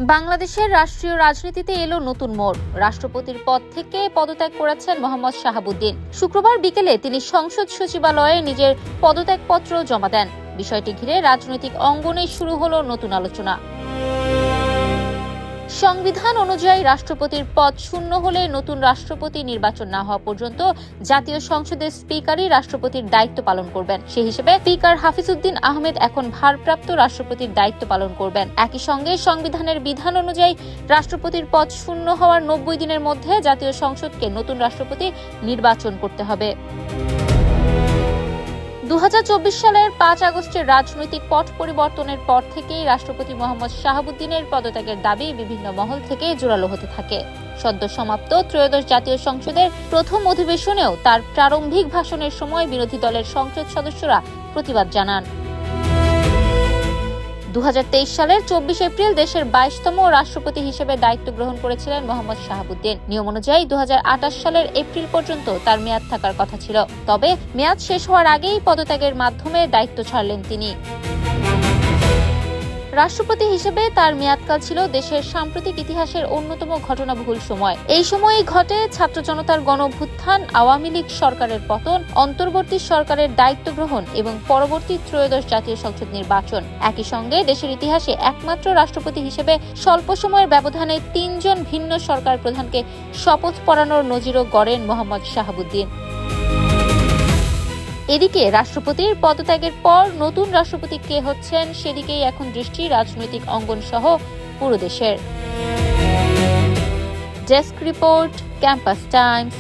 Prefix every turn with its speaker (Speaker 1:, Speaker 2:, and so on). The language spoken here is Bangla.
Speaker 1: বাংলাদেশের রাষ্ট্রীয় রাজনীতিতে এলো নতুন মোড়। রাষ্ট্রপতির পদ থেকে পদত্যাগ করেছেন মোহাম্মদ শাহাবুদ্দিন। শুক্রবার বিকেলে তিনি সংসদ সচিবালয়ে নিজের পদত্যাগপত্র জমা দেন। বিষয়টি ঘিরে রাজনৈতিক অঙ্গনে শুরু হলো নতুন আলোচনা। সংবিধান অনুযায়ী রাষ্ট্রপতির পদ শূন্য হলে নতুন রাষ্ট্রপতি নির্বাচন না হওয়া পর্যন্ত জাতীয় সংসদের স্পিকারই রাষ্ট্রপতির দায়িত্ব পালন করবেন। সেই হিসেবে স্পিকার হাফিজউদ্দিন আহমেদ এখন ভারপ্রাপ্ত রাষ্ট্রপতির দায়িত্ব পালন করবেন। একই সঙ্গে সংবিধানের বিধান অনুযায়ী রাষ্ট্রপতির পদ শূন্য হওয়ার 90 দিনের মধ্যে জাতীয় সংসদকে নতুন রাষ্ট্রপতি নির্বাচন করতে হবে। 2024 সালের 5 আগস্টের রাজনৈতিক পট পরিবর্তনের পর থেকেই রাষ্ট্রপতি মোহাম্মদ শাহাবুদ্দিনের পদত্যাগের দাবি বিভিন্ন মহল থেকে জোরালো হতে থাকে। সদ্য সমাপ্ত ত্রয়োদশ জাতীয় সংসদের প্রথম অধিবেশনেও তার প্রারম্ভিক ভাষণের সময় বিরোধী দলের সংসদ সদস্যরা প্রতিবাদ জানান। 2023 সালের 24 এপ্রিল দেশের 22তম রাষ্ট্রপতি হিসেবে দায়িত্ব গ্রহণ করেছিলেন মোহাম্মদ শাহাবুদ্দিন। নিয়ম অনুযায়ী 2028 সালের এপ্রিল পর্যন্ত তার মেয়াদ থাকার কথা ছিল। তবে মেয়াদ শেষ হওয়ার আগেই পদত্যাগের মাধ্যমে দায়িত্ব ছাড়লেন তিনি। রাষ্ট্রপতি হিসেবে তার মেয়াদকাল ছিল দেশের সাম্প্রতিক ইতিহাসের অন্যতম ঘটনাবহুল সময়। এই সময়েই ঘটে ছাত্র জনতার গণঅভ্যুত্থান, আওয়ামী লীগ সরকারের পতন, অন্তর্বর্তী সরকারের দায়িত্ব গ্রহণ এবং পরবর্তী ত্রয়োদশ জাতীয় সংসদ নির্বাচন। একই সঙ্গে দেশের ইতিহাসে একমাত্র রাষ্ট্রপতি হিসেবে স্বল্প সময়ের ব্যবধানে 3 জন ভিন্ন সরকার প্রধানকে শপথ পড়ানোর নজিরও গড়েন মোহাম্মদ শাহাবুদ্দিন। এদিকে রাষ্ট্রপতির পদত্যাগের পর নতুন রাষ্ট্রপতি কে হচ্ছেন সেদিকেই এখন দৃষ্টি রাজনৈতিক অঙ্গন সহ পুরো দেশের। Desk report, campus Times.